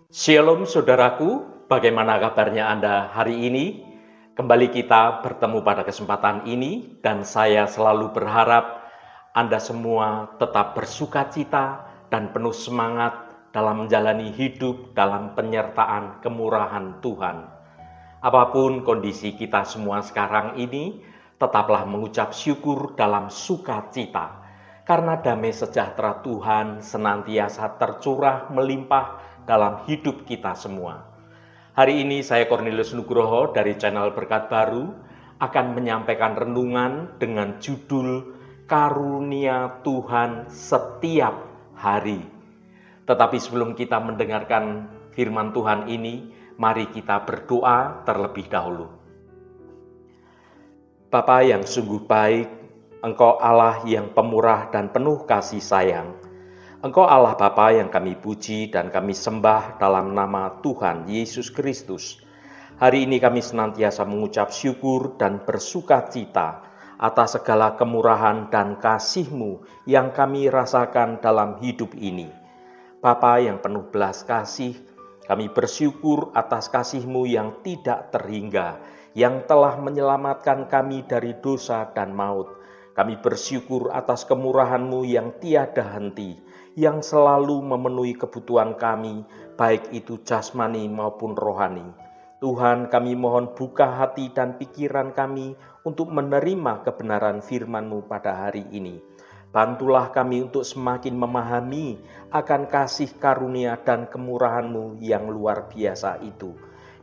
Shalom saudaraku, bagaimana kabarnya Anda hari ini? Kembali kita bertemu pada kesempatan ini dan saya selalu berharap Anda semua tetap bersukacita dan penuh semangat dalam menjalani hidup dalam penyertaan kemurahan Tuhan. Apapun kondisi kita semua sekarang ini, tetaplah mengucap syukur dalam sukacita. Karena damai sejahtera Tuhan senantiasa tercurah melimpah dalam hidup kita semua. Hari ini saya Cornelius Nugroho dari channel Berkat Baru akan menyampaikan renungan dengan judul Karunia Tuhan Setiap Hari. Tetapi sebelum kita mendengarkan firman Tuhan ini, mari kita berdoa terlebih dahulu. Bapa yang sungguh baik, Engkau Allah yang pemurah dan penuh kasih sayang. Engkau Allah Bapa yang kami puji dan kami sembah dalam nama Tuhan Yesus Kristus. Hari ini kami senantiasa mengucap syukur dan bersukacita atas segala kemurahan dan kasih-Mu yang kami rasakan dalam hidup ini. Bapa yang penuh belas kasih, kami bersyukur atas kasih-Mu yang tidak terhingga, yang telah menyelamatkan kami dari dosa dan maut. Kami bersyukur atas kemurahan-Mu yang tiada henti, yang selalu memenuhi kebutuhan kami, baik itu jasmani maupun rohani. Tuhan, kami mohon buka hati dan pikiran kami untuk menerima kebenaran firman-Mu pada hari ini. Bantulah kami untuk semakin memahami akan kasih karunia dan kemurahan-Mu yang luar biasa itu.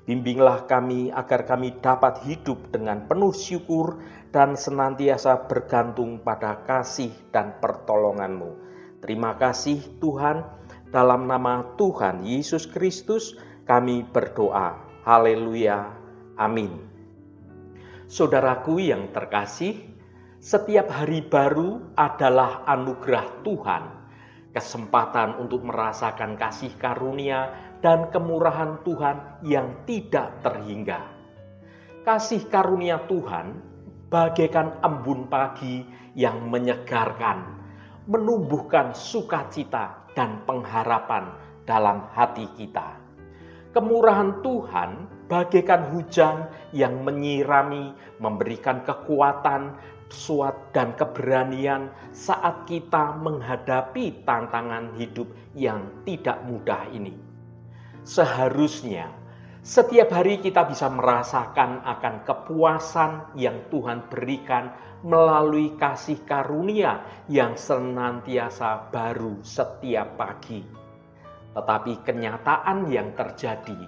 Bimbinglah kami agar kami dapat hidup dengan penuh syukur dan senantiasa bergantung pada kasih dan pertolongan-Mu. Terima kasih Tuhan, dalam nama Tuhan Yesus Kristus kami berdoa. Haleluya. Amin. Saudaraku yang terkasih, setiap hari baru adalah anugerah Tuhan, kesempatan untuk merasakan kasih karunia dan kemurahan Tuhan yang tidak terhingga. Kasih karunia Tuhan bagaikan embun pagi yang menyegarkan, menumbuhkan sukacita dan pengharapan dalam hati kita. Kemurahan Tuhan bagaikan hujan yang menyirami, memberikan kekuatan, dan keberanian saat kita menghadapi tantangan hidup yang tidak mudah ini. Seharusnya setiap hari kita bisa merasakan akan kepuasan yang Tuhan berikan melalui kasih karunia yang senantiasa baru setiap pagi. Tetapi kenyataan yang terjadi,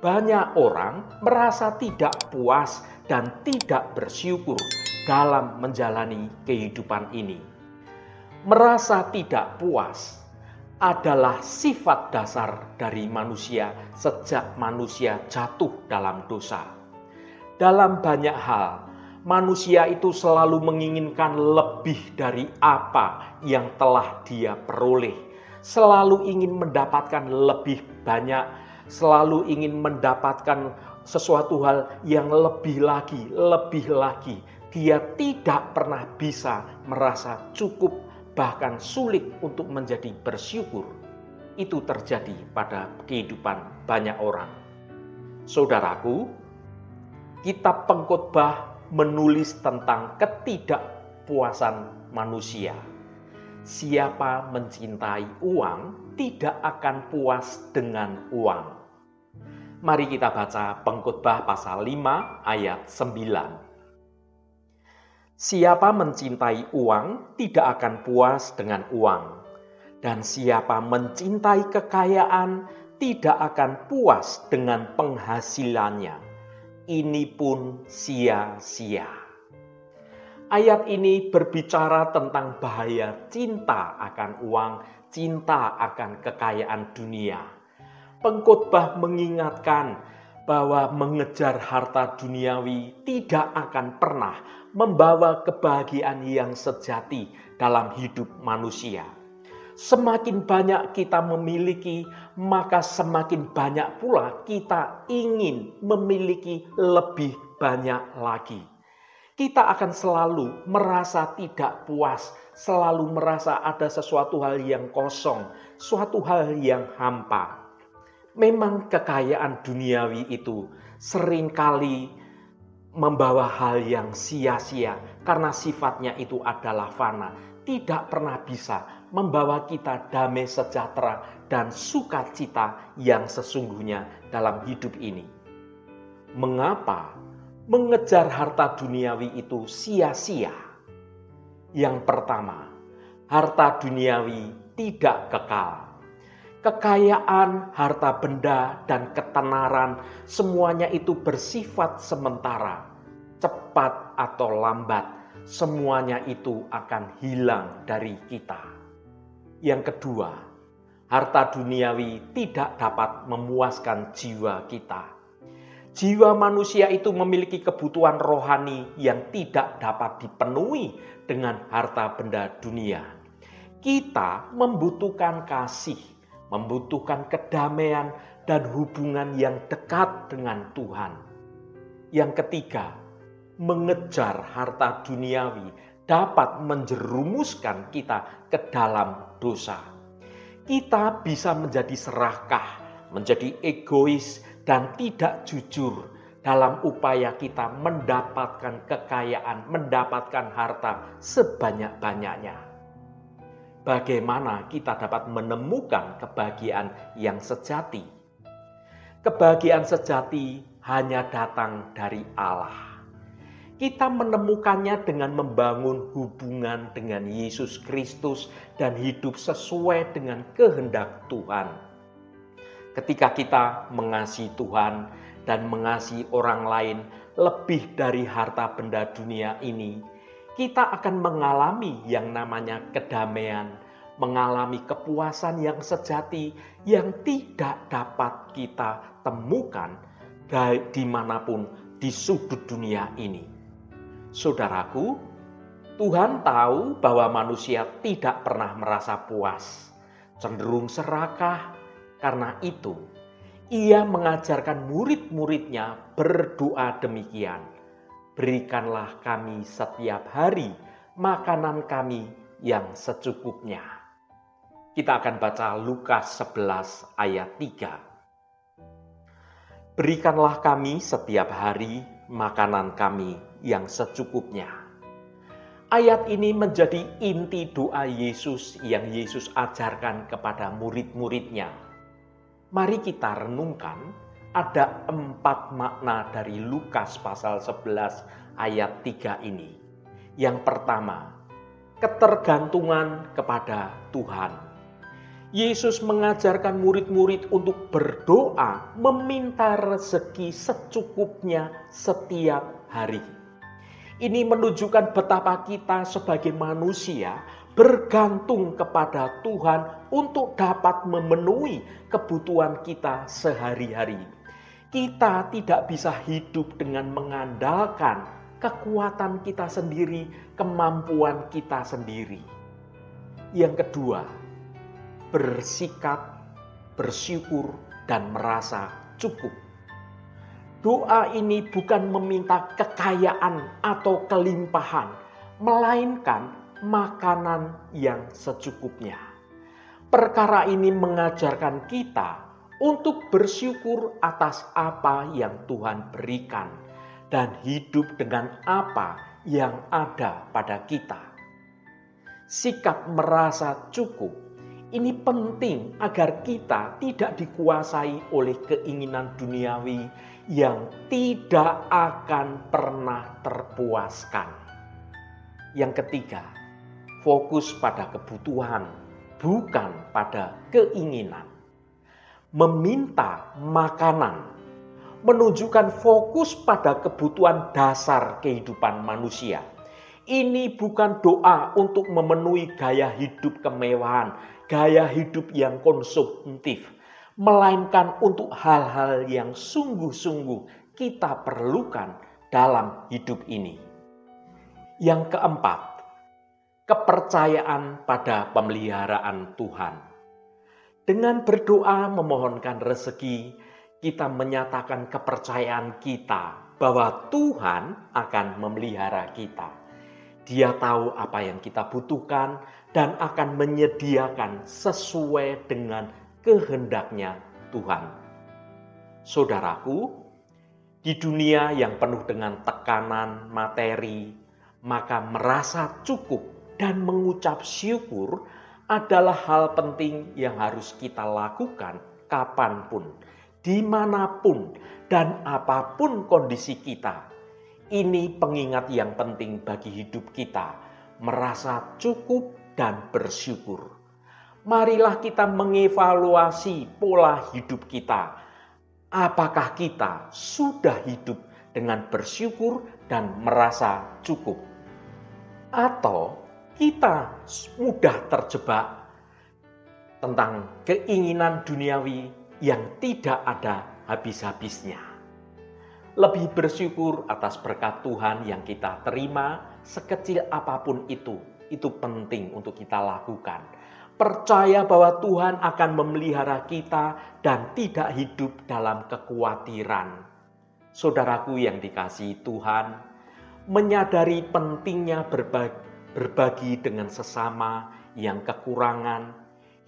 banyak orang merasa tidak puas dan tidak bersyukur dalam menjalani kehidupan ini. Merasa tidak puas adalah sifat dasar dari manusia sejak manusia jatuh dalam dosa. Dalam banyak hal, manusia itu selalu menginginkan lebih dari apa yang telah dia peroleh. Selalu ingin mendapatkan lebih banyak, selalu ingin mendapatkan sesuatu hal yang lebih lagi, lebih lagi. Dia tidak pernah bisa merasa cukup, bahkan sulit untuk menjadi bersyukur. Itu terjadi pada kehidupan banyak orang. Saudaraku, kitab Pengkhotbah menulis tentang ketidakpuasan manusia. Siapa mencintai uang tidak akan puas dengan uang. Mari kita baca Pengkhotbah pasal 5 ayat 9. Siapa mencintai uang tidak akan puas dengan uang, dan siapa mencintai kekayaan tidak akan puas dengan penghasilannya. Ini pun sia-sia. Ayat ini berbicara tentang bahaya cinta akan uang, cinta akan kekayaan dunia. Pengkhotbah mengingatkan bahwa mengejar harta duniawi tidak akan pernah membawa kebahagiaan yang sejati dalam hidup manusia. Semakin banyak kita memiliki, maka semakin banyak pula kita ingin memiliki lebih banyak lagi. Kita akan selalu merasa tidak puas, selalu merasa ada sesuatu hal yang kosong, suatu hal yang hampa. Memang kekayaan duniawi itu seringkali membawa hal yang sia-sia karena sifatnya itu adalah fana, tidak pernah bisa membawa kita damai sejahtera dan sukacita yang sesungguhnya dalam hidup ini. Mengapa mengejar harta duniawi itu sia-sia? Yang pertama, harta duniawi tidak kekal. Kekayaan, harta benda, dan ketenaran semuanya itu bersifat sementara. Cepat atau lambat, semuanya itu akan hilang dari kita. Yang kedua, harta duniawi tidak dapat memuaskan jiwa kita. Jiwa manusia itu memiliki kebutuhan rohani yang tidak dapat dipenuhi dengan harta benda dunia. Kita membutuhkan kasih, membutuhkan kedamaian dan hubungan yang dekat dengan Tuhan. Yang ketiga, mengejar harta duniawi dapat menjerumuskan kita ke dalam dosa. Kita bisa menjadi serakah, menjadi egois, dan tidak jujur dalam upaya kita mendapatkan kekayaan, mendapatkan harta sebanyak-banyaknya. Bagaimana kita dapat menemukan kebahagiaan yang sejati? Kebahagiaan sejati hanya datang dari Allah. Kita menemukannya dengan membangun hubungan dengan Yesus Kristus dan hidup sesuai dengan kehendak Tuhan. Ketika kita mengasihi Tuhan dan mengasihi orang lain lebih dari harta benda dunia ini, kita akan mengalami yang namanya kedamaian, mengalami kepuasan yang sejati yang tidak dapat kita temukan dimanapun di sudut dunia ini. Saudaraku, Tuhan tahu bahwa manusia tidak pernah merasa puas, cenderung serakah. Karena itu, Ia mengajarkan murid-muridnya berdoa demikian. Berikanlah kami setiap hari makanan kami yang secukupnya. Kita akan baca Lukas 11 ayat 3. Berikanlah kami setiap hari makanan kami yang secukupnya. Ayat ini menjadi inti doa Yesus yang Yesus ajarkan kepada murid-muridnya. Mari kita renungkan. Ada 4 makna dari Lukas pasal 11 ayat 3 ini. Yang pertama, ketergantungan kepada Tuhan. Yesus mengajarkan murid-murid untuk berdoa, meminta rezeki secukupnya setiap hari. Ini menunjukkan betapa kita sebagai manusia bergantung kepada Tuhan untuk dapat memenuhi kebutuhan kita sehari-hari. Kita tidak bisa hidup dengan mengandalkan kekuatan kita sendiri, kemampuan kita sendiri. Yang kedua, bersikap, bersyukur, dan merasa cukup. Doa ini bukan meminta kekayaan atau kelimpahan, melainkan makanan yang secukupnya. Perkara ini mengajarkan kita untuk bersyukur atas apa yang Tuhan berikan dan hidup dengan apa yang ada pada kita. Sikap merasa cukup ini penting agar kita tidak dikuasai oleh keinginan duniawi yang tidak akan pernah terpuaskan. Yang ketiga, fokus pada kebutuhan, bukan pada keinginan. Meminta makanan menunjukkan fokus pada kebutuhan dasar kehidupan manusia. Ini bukan doa untuk memenuhi gaya hidup kemewahan, gaya hidup yang konsumtif, melainkan untuk hal-hal yang sungguh-sungguh kita perlukan dalam hidup ini. Yang keempat, kepercayaan pada pemeliharaan Tuhan. Dengan berdoa memohonkan rezeki, kita menyatakan kepercayaan kita bahwa Tuhan akan memelihara kita. Dia tahu apa yang kita butuhkan dan akan menyediakan sesuai dengan kehendaknya Tuhan. Saudaraku, di dunia yang penuh dengan tekanan materi, maka merasa cukup dan mengucap syukur adalah hal penting yang harus kita lakukan kapanpun, dimanapun, dan apapun kondisi kita. Ini pengingat yang penting bagi hidup kita, merasa cukup dan bersyukur. Marilah kita mengevaluasi pola hidup kita. Apakah kita sudah hidup dengan bersyukur dan merasa cukup? Atau kita mudah terjebak tentang keinginan duniawi yang tidak ada habis-habisnya? Lebih bersyukur atas berkat Tuhan yang kita terima, sekecil apapun itu penting untuk kita lakukan. Percaya bahwa Tuhan akan memelihara kita dan tidak hidup dalam kekhawatiran. Saudaraku yang dikasihi Tuhan, menyadari pentingnya berbagi dengan sesama yang kekurangan,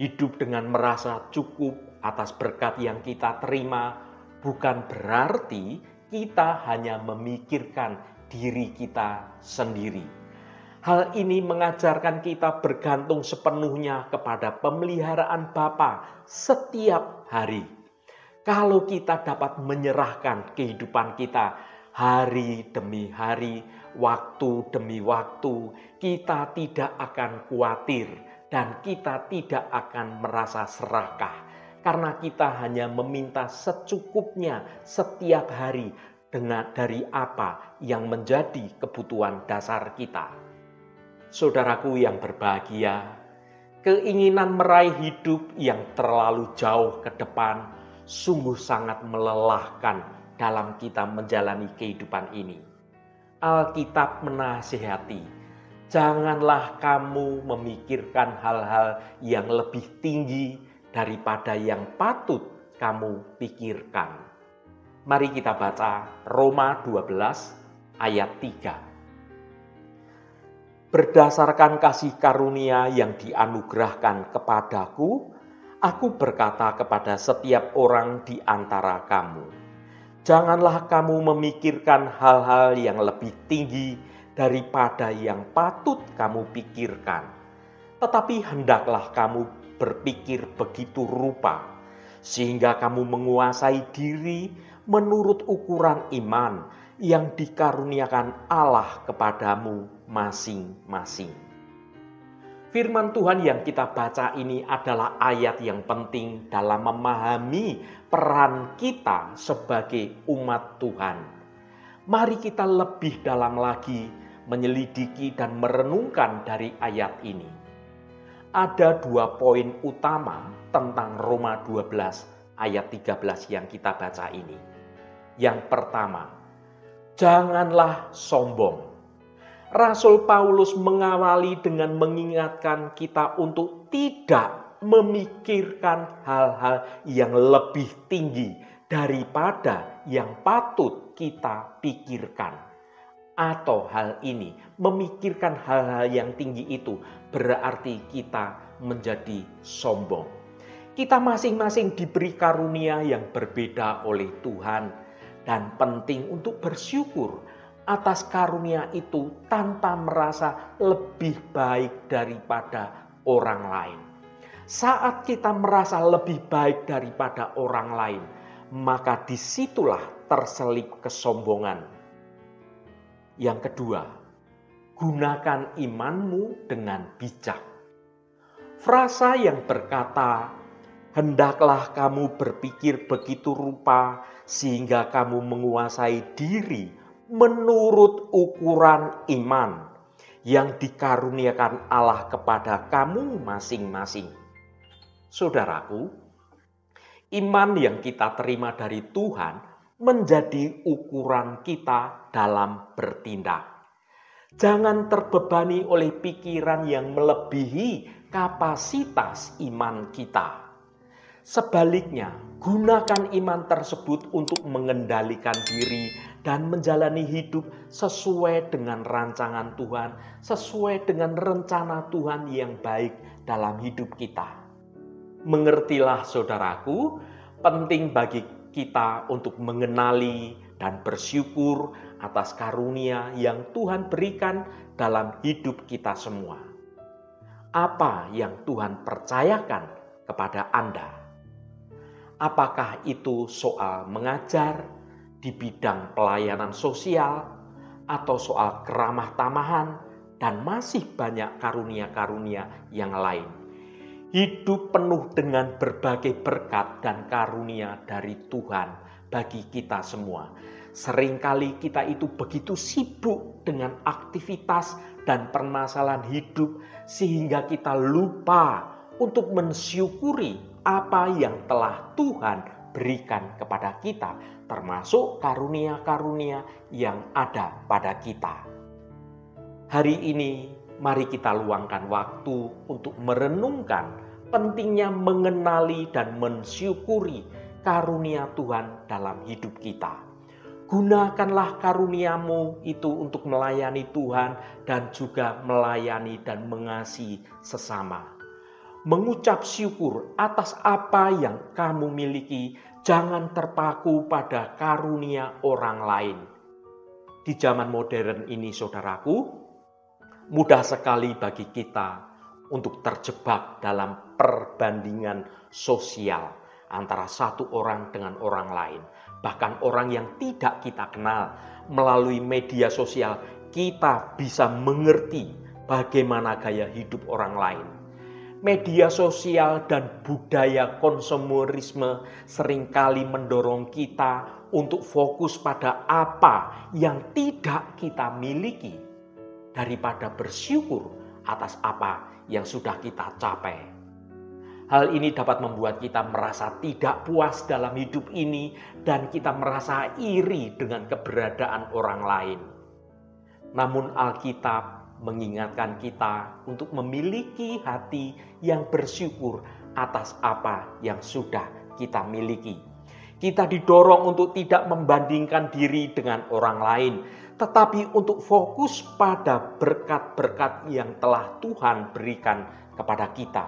hidup dengan merasa cukup atas berkat yang kita terima, bukan berarti kita hanya memikirkan diri kita sendiri. Hal ini mengajarkan kita bergantung sepenuhnya kepada pemeliharaan Bapa setiap hari. Kalau kita dapat menyerahkan kehidupan kita hari demi hari, waktu demi waktu, kita tidak akan khawatir dan kita tidak akan merasa serakah. Karena kita hanya meminta secukupnya setiap hari dari apa yang menjadi kebutuhan dasar kita. Saudaraku yang berbahagia, keinginan meraih hidup yang terlalu jauh ke depan sungguh sangat melelahkan dalam kita menjalani kehidupan ini. Alkitab menasihati, janganlah kamu memikirkan hal-hal yang lebih tinggi daripada yang patut kamu pikirkan. Mari kita baca Roma 12 ayat 3. Berdasarkan kasih karunia yang dianugerahkan kepadaku, aku berkata kepada setiap orang di antara kamu, janganlah kamu memikirkan hal-hal yang lebih tinggi daripada yang patut kamu pikirkan. Tetapi hendaklah kamu berpikir begitu rupa, sehingga kamu menguasai diri menurut ukuran iman yang dikaruniakan Allah kepadamu masing-masing. Firman Tuhan yang kita baca ini adalah ayat yang penting dalam memahami peran kita sebagai umat Tuhan. Mari kita lebih dalam lagi menyelidiki dan merenungkan dari ayat ini. Ada 2 poin utama tentang Roma 12 ayat 13 yang kita baca ini. Yang pertama, janganlah sombong. Rasul Paulus mengawali dengan mengingatkan kita untuk tidak memikirkan hal-hal yang lebih tinggi daripada yang patut kita pikirkan. Atau hal ini, memikirkan hal-hal yang tinggi itu berarti kita menjadi sombong. Kita masing-masing diberi karunia yang berbeda oleh Tuhan dan penting untuk bersyukur atas karunia itu tanpa merasa lebih baik daripada orang lain. Saat kita merasa lebih baik daripada orang lain, maka disitulah terselip kesombongan. Yang kedua, gunakan imanmu dengan bijak. Frasa yang berkata, hendaklah kamu berpikir begitu rupa sehingga kamu menguasai diri menurut ukuran iman yang dikaruniakan Allah kepada kamu masing-masing. Saudaraku, iman yang kita terima dari Tuhan menjadi ukuran kita dalam bertindak. Jangan terbebani oleh pikiran yang melebihi kapasitas iman kita. Sebaliknya, gunakan iman tersebut untuk mengendalikan diri dan menjalani hidup sesuai dengan rancangan Tuhan, sesuai dengan rencana Tuhan yang baik dalam hidup kita. Mengertilah saudaraku, penting bagi kita untuk mengenali dan bersyukur atas karunia yang Tuhan berikan dalam hidup kita semua. Apa yang Tuhan percayakan kepada Anda? Apakah itu soal mengajar di bidang pelayanan sosial, atau soal keramah tamahan, dan masih banyak karunia-karunia yang lain? Hidup penuh dengan berbagai berkat dan karunia dari Tuhan bagi kita semua. Seringkali kita itu begitu sibuk dengan aktivitas dan permasalahan hidup sehingga kita lupa untuk mensyukuri apa yang telah Tuhan berikan kepada kita, termasuk karunia-karunia yang ada pada kita. Hari ini mari kita luangkan waktu untuk merenungkan pentingnya mengenali dan mensyukuri karunia Tuhan dalam hidup kita. Gunakanlah karuniamu itu untuk melayani Tuhan dan juga melayani dan mengasihi sesama. Mengucap syukur atas apa yang kamu miliki, jangan terpaku pada karunia orang lain. Di zaman modern ini, saudaraku, mudah sekali bagi kita untuk terjebak dalam perbandingan sosial antara satu orang dengan orang lain. Bahkan orang yang tidak kita kenal, melalui media sosial kita bisa mengerti bagaimana gaya hidup orang lain. Media sosial dan budaya konsumerisme seringkali mendorong kita untuk fokus pada apa yang tidak kita miliki daripada bersyukur atas apa yang sudah kita capai. Hal ini dapat membuat kita merasa tidak puas dalam hidup ini dan kita merasa iri dengan keberadaan orang lain. Namun Alkitab mengingatkan kita untuk memiliki hati yang bersyukur atas apa yang sudah kita miliki. Kita didorong untuk tidak membandingkan diri dengan orang lain, tetapi untuk fokus pada berkat-berkat yang telah Tuhan berikan kepada kita.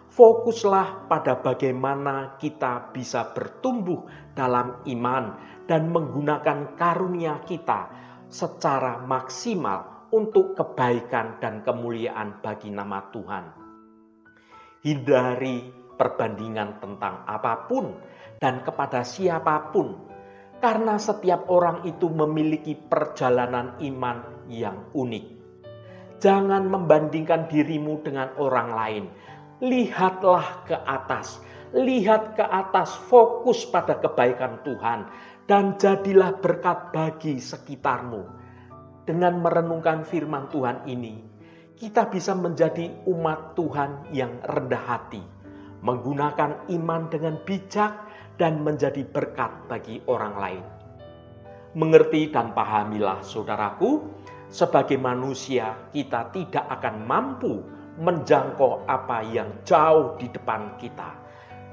Fokuslah pada bagaimana kita bisa bertumbuh dalam iman dan menggunakan karunia kita secara maksimal untuk kebaikan dan kemuliaan bagi nama Tuhan. Hindari perbandingan tentang apapun dan kepada siapapun, karena setiap orang itu memiliki perjalanan iman yang unik. Jangan membandingkan dirimu dengan orang lain. Lihatlah ke atas. Lihat ke atas, fokus pada kebaikan Tuhan, dan jadilah berkat bagi sekitarmu. Dengan merenungkan firman Tuhan ini, kita bisa menjadi umat Tuhan yang rendah hati, menggunakan iman dengan bijak dan menjadi berkat bagi orang lain. Mengerti dan pahamilah, saudaraku, sebagai manusia kita tidak akan mampu menjangkau apa yang jauh di depan kita,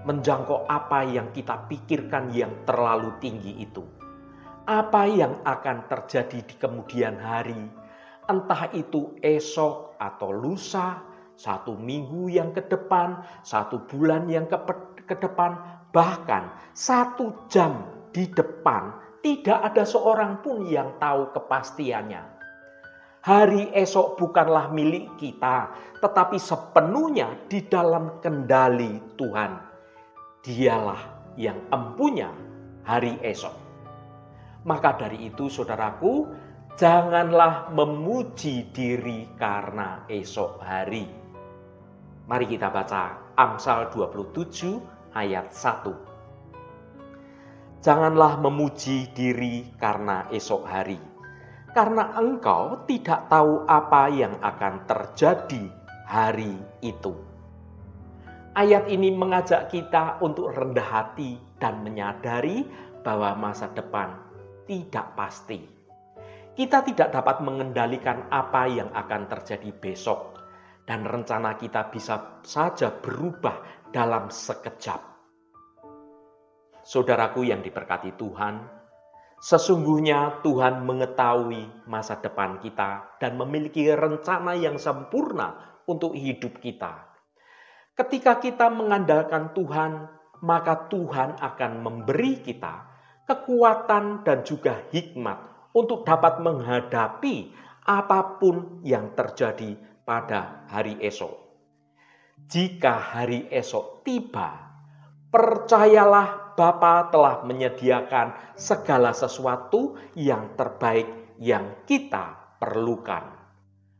menjangkau apa yang kita pikirkan yang terlalu tinggi itu. Apa yang akan terjadi di kemudian hari, entah itu esok atau lusa, 1 minggu yang ke depan, 1 bulan yang ke depan, bahkan 1 jam di depan, tidak ada seorang pun yang tahu kepastiannya. Hari esok bukanlah milik kita, tetapi sepenuhnya di dalam kendali Tuhan. Dialah yang empunya hari esok. Maka dari itu, saudaraku, janganlah memuji diri karena esok hari. Mari kita baca Amsal 27 ayat 1. Janganlah memuji diri karena esok hari, karena engkau tidak tahu apa yang akan terjadi hari itu. Ayat ini mengajak kita untuk rendah hati dan menyadari bahwa masa depan tidak pasti. Kita tidak dapat mengendalikan apa yang akan terjadi besok, dan rencana kita bisa saja berubah dalam sekejap. Saudaraku yang diberkati Tuhan, sesungguhnya Tuhan mengetahui masa depan kita dan memiliki rencana yang sempurna untuk hidup kita. Ketika kita mengandalkan Tuhan, maka Tuhan akan memberi kita kekuatan dan juga hikmat untuk dapat menghadapi apapun yang terjadi pada hari esok. Jika hari esok tiba, percayalah Bapa telah menyediakan segala sesuatu yang terbaik yang kita perlukan.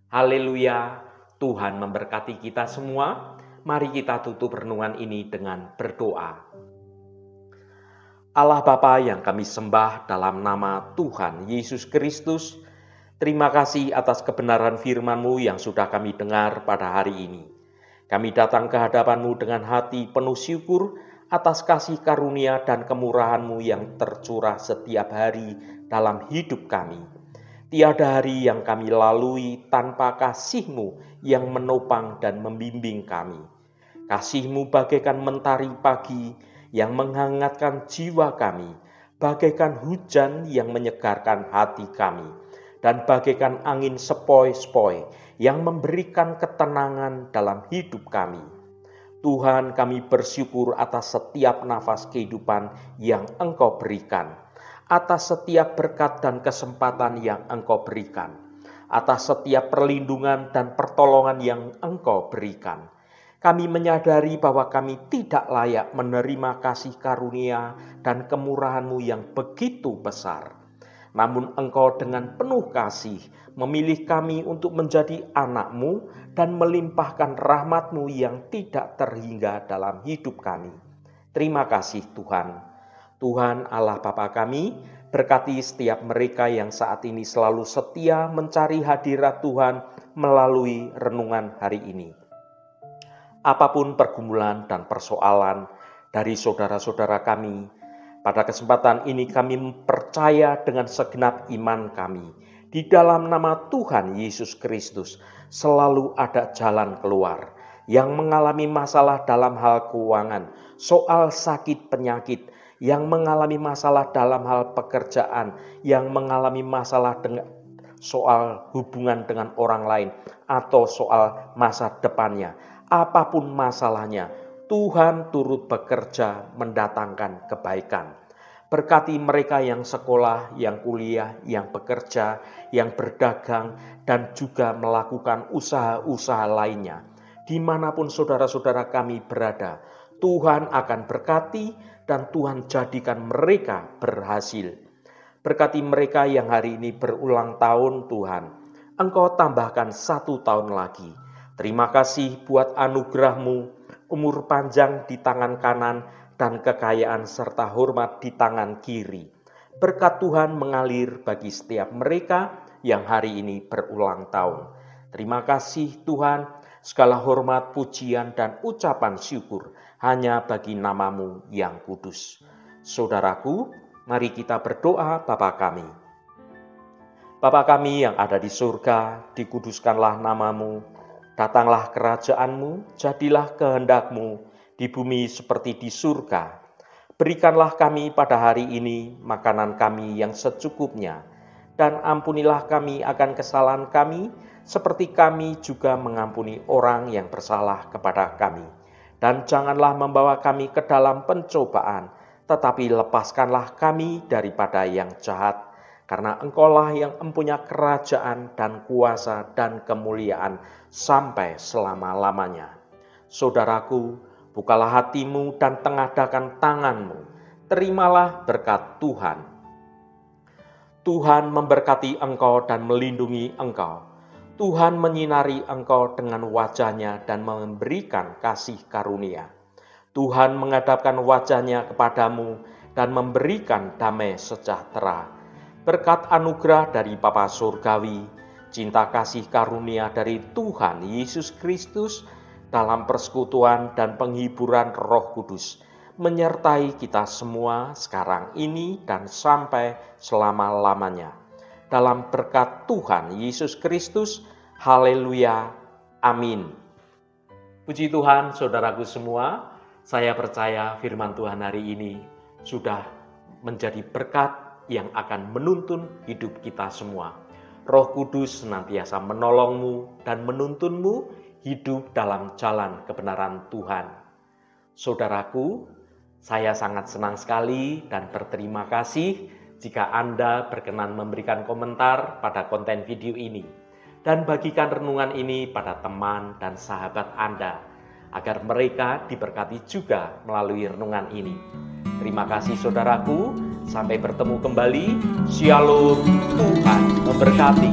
Haleluya, Tuhan memberkati kita semua. Mari kita tutup renungan ini dengan berdoa. Allah Bapa yang kami sembah dalam nama Tuhan Yesus Kristus, terima kasih atas kebenaran firman-Mu yang sudah kami dengar pada hari ini. Kami datang ke hadapan-Mu dengan hati penuh syukur atas kasih karunia dan kemurahan-Mu yang tercurah setiap hari dalam hidup kami. Tiada hari yang kami lalui tanpa kasih-Mu yang menopang dan membimbing kami. Kasih-Mu bagaikan mentari pagi yang menghangatkan jiwa kami, bagaikan hujan yang menyegarkan hati kami, dan bagaikan angin sepoi-sepoi yang memberikan ketenangan dalam hidup kami. Tuhan, kami bersyukur atas setiap nafas kehidupan yang Engkau berikan, atas setiap berkat dan kesempatan yang Engkau berikan, atas setiap perlindungan dan pertolongan yang Engkau berikan. Kami menyadari bahwa kami tidak layak menerima kasih karunia dan kemurahan-Mu yang begitu besar. Namun Engkau dengan penuh kasih memilih kami untuk menjadi anak-Mu dan melimpahkan rahmat-Mu yang tidak terhingga dalam hidup kami. Terima kasih Tuhan. Tuhan Allah Bapa kami, berkati setiap mereka yang saat ini selalu setia mencari hadirat Tuhan melalui renungan hari ini. Apapun pergumulan dan persoalan dari saudara-saudara kami, pada kesempatan ini kami percaya dengan segenap iman kami, di dalam nama Tuhan Yesus Kristus selalu ada jalan keluar. Yang mengalami masalah dalam hal keuangan, soal sakit penyakit, yang mengalami masalah dalam hal pekerjaan, yang mengalami masalah dengan soal hubungan dengan orang lain, atau soal masa depannya. Apapun masalahnya, Tuhan turut bekerja mendatangkan kebaikan. Berkati mereka yang sekolah, yang kuliah, yang bekerja, yang berdagang, dan juga melakukan usaha-usaha lainnya. Dimanapun saudara-saudara kami berada, Tuhan akan berkati dan Tuhan jadikan mereka berhasil. Berkati mereka yang hari ini berulang tahun Tuhan, Engkau tambahkan 1 tahun lagi. Terima kasih buat anugerah-Mu, umur panjang di tangan kanan, dan kekayaan serta hormat di tangan kiri. Berkat Tuhan mengalir bagi setiap mereka yang hari ini berulang tahun. Terima kasih Tuhan, segala hormat, pujian, dan ucapan syukur hanya bagi nama-Mu yang kudus. Saudaraku, mari kita berdoa Bapa kami. Bapa kami yang ada di surga, dikuduskanlah nama-Mu, datanglah kerajaan-Mu, jadilah kehendak-Mu di bumi seperti di surga. Berikanlah kami pada hari ini makanan kami yang secukupnya, dan ampunilah kami akan kesalahan kami, seperti kami juga mengampuni orang yang bersalah kepada kami. Dan janganlah membawa kami ke dalam pencobaan, tetapi lepaskanlah kami daripada yang jahat, karena Engkaulah yang mempunyai kerajaan dan kuasa dan kemuliaan sampai selama-lamanya. Saudaraku, bukalah hatimu dan tengadakan tanganmu. Terimalah berkat Tuhan. Tuhan memberkati engkau dan melindungi engkau. Tuhan menyinari engkau dengan wajah-Nya dan memberikan kasih karunia. Tuhan menghadapkan wajah-Nya kepadamu dan memberikan damai sejahtera. Berkat anugerah dari Bapa Surgawi, cinta kasih karunia dari Tuhan Yesus Kristus, dalam persekutuan dan penghiburan Roh Kudus, menyertai kita semua sekarang ini dan sampai selama-lamanya. Dalam berkat Tuhan Yesus Kristus, haleluya, amin. Puji Tuhan, saudaraku semua, saya percaya firman Tuhan hari ini sudah menjadi berkat yang akan menuntun hidup kita semua. Roh Kudus senantiasa menolongmu dan menuntunmu hidup dalam jalan kebenaran Tuhan. Saudaraku, Saya sangat senang sekali dan berterima kasih jika Anda berkenan memberikan komentar pada konten video ini dan bagikan renungan ini pada teman dan sahabat Anda agar mereka diberkati juga melalui renungan ini. Terima kasih saudaraku, sampai bertemu kembali. Shalom, Tuhan memberkati.